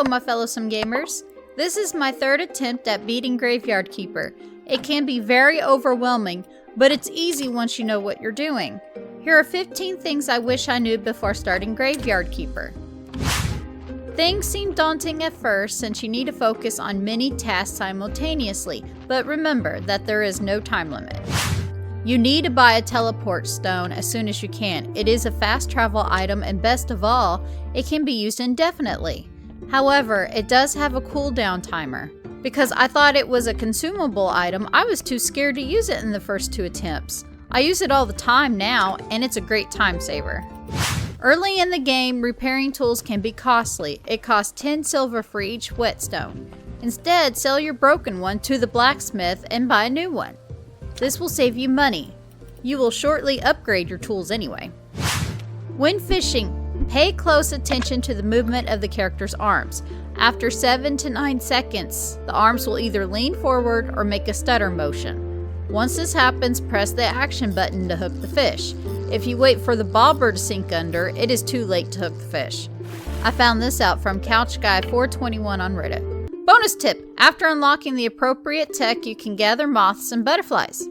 Hello, my fellow Sim Gamers. This is my third attempt at beating Graveyard Keeper. It can be very overwhelming, but it's easy once you know what you're doing. Here are 15 things I wish I knew before starting Graveyard Keeper. Things seem daunting at first since you need to focus on many tasks simultaneously, but remember that there is no time limit. You need to buy a teleport stone as soon as you can. It is a fast travel item, and best of all, it can be used indefinitely. However, it does have a cooldown timer. Because I thought it was a consumable item, I was too scared to use it in the first 2 attempts. I use it all the time now, and it's a great time saver. Early in the game, repairing tools can be costly. It costs 10 silver for each whetstone. Instead, sell your broken one to the blacksmith and buy a new one. This will save you money. You will shortly upgrade your tools anyway. When fishing, pay close attention to the movement of the character's arms. After 7 to 9 seconds, the arms will either lean forward or make a stutter motion. Once this happens, press the action button to hook the fish. If you wait for the bobber to sink under, it is too late to hook the fish. I found this out from CouchGuy421 on Reddit. Bonus tip! After unlocking the appropriate tech, you can gather moths and butterflies.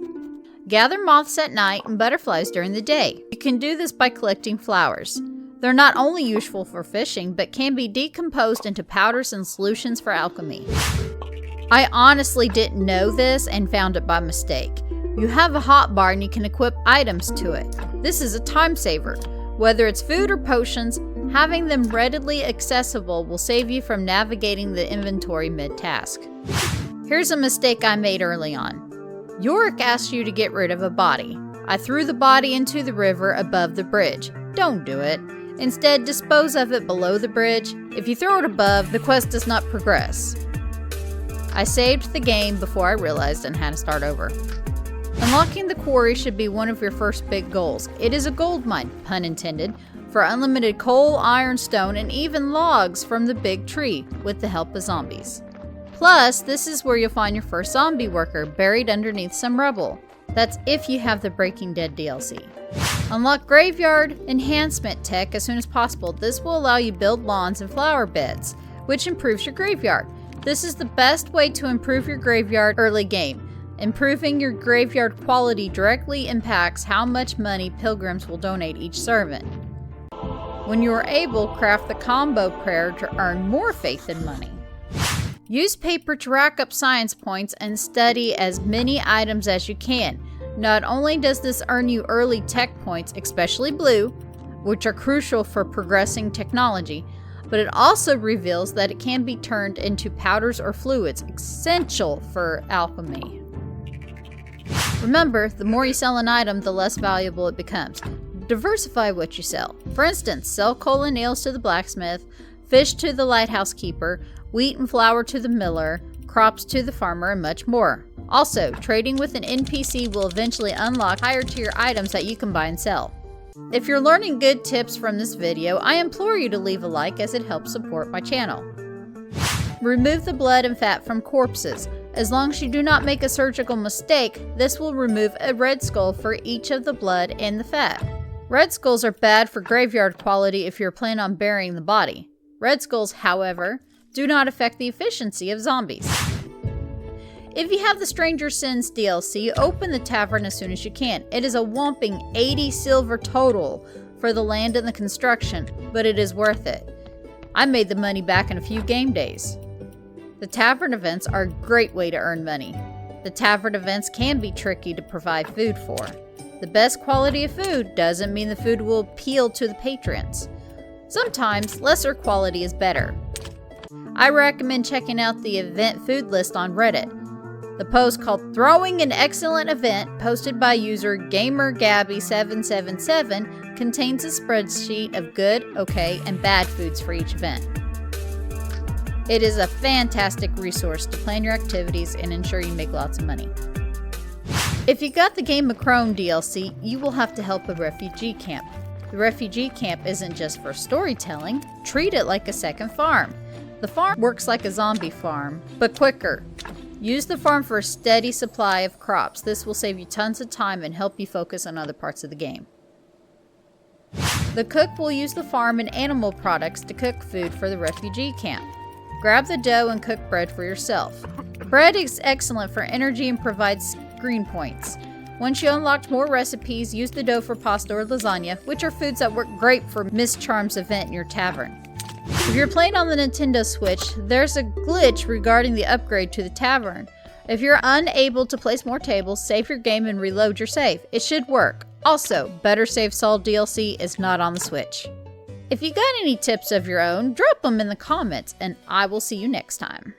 Gather moths at night and butterflies during the day. You can do this by collecting flowers. They're not only useful for fishing, but can be decomposed into powders and solutions for alchemy. I honestly didn't know this and found it by mistake. You have a hotbar and you can equip items to it. This is a time saver. Whether it's food or potions, having them readily accessible will save you from navigating the inventory mid-task. Here's a mistake I made early on. Yorrick asked you to get rid of a body. I threw the body into the river above the bridge. Don't do it. Instead, dispose of it below the bridge. If you throw it above, the quest does not progress. I saved the game before I realized and had to start over. Unlocking the quarry should be one of your first big goals. It is a gold mine, pun intended, for unlimited coal, iron, stone, and even logs from the big tree, with the help of zombies. Plus, this is where you'll find your first zombie worker, buried underneath some rubble. That's if you have the Breaking Dead DLC. Unlock graveyard enhancement tech as soon as possible. This will allow you to build lawns and flower beds, which improves your graveyard. This is the best way to improve your graveyard early game. Improving your graveyard quality directly impacts how much money pilgrims will donate each servant. When you are able, craft the combo prayer to earn more faith and money. Use paper to rack up science points and study as many items as you can. Not only does this earn you early tech points, especially blue, which are crucial for progressing technology, but it also reveals that it can be turned into powders or fluids, essential for alchemy. Remember, the more you sell an item, the less valuable it becomes. Diversify what you sell. For instance, sell coal and nails to the blacksmith, fish to the lighthouse keeper, wheat and flour to the miller, crops to the farmer, and much more. Also, trading with an NPC will eventually unlock higher tier items that you can buy and sell. If you're learning good tips from this video, I implore you to leave a like as it helps support my channel. Remove the blood and fat from corpses. As long as you do not make a surgical mistake, this will remove a red skull for each of the blood and the fat. Red skulls are bad for graveyard quality if you're planning on burying the body. Red skulls, however, do not affect the efficiency of zombies. If you have the Stranger Sins DLC, open the tavern as soon as you can. It is a whopping 80 silver total for the land and the construction, but it is worth it. I made the money back in a few game days. The Tavern Events are a great way to earn money. The Tavern Events can be tricky to provide food for. The best quality of food doesn't mean the food will appeal to the patrons. Sometimes, lesser quality is better. I recommend checking out the event food list on Reddit. The post called Throwing an Excellent Event, posted by user GamerGabby777, contains a spreadsheet of good, okay, and bad foods for each event. It is a fantastic resource to plan your activities and ensure you make lots of money. If you got the Game of Chrome DLC, you will have to help a refugee camp. The refugee camp isn't just for storytelling, treat it like a second farm. The farm works like a zombie farm, but quicker. Use the farm for a steady supply of crops. This will save you tons of time and help you focus on other parts of the game. The cook will use the farm and animal products to cook food for the refugee camp. Grab the dough and cook bread for yourself. Bread is excellent for energy and provides green points. Once you unlocked more recipes, use the dough for pasta or lasagna, which are foods that work great for Miss Charm's event in your tavern. If you're playing on the Nintendo Switch, there's a glitch regarding the upgrade to the tavern. If you're unable to place more tables, save your game and reload your save. It should work. Also, Better Save Sol DLC is not on the Switch. If you got any tips of your own, drop them in the comments, and I will see you next time.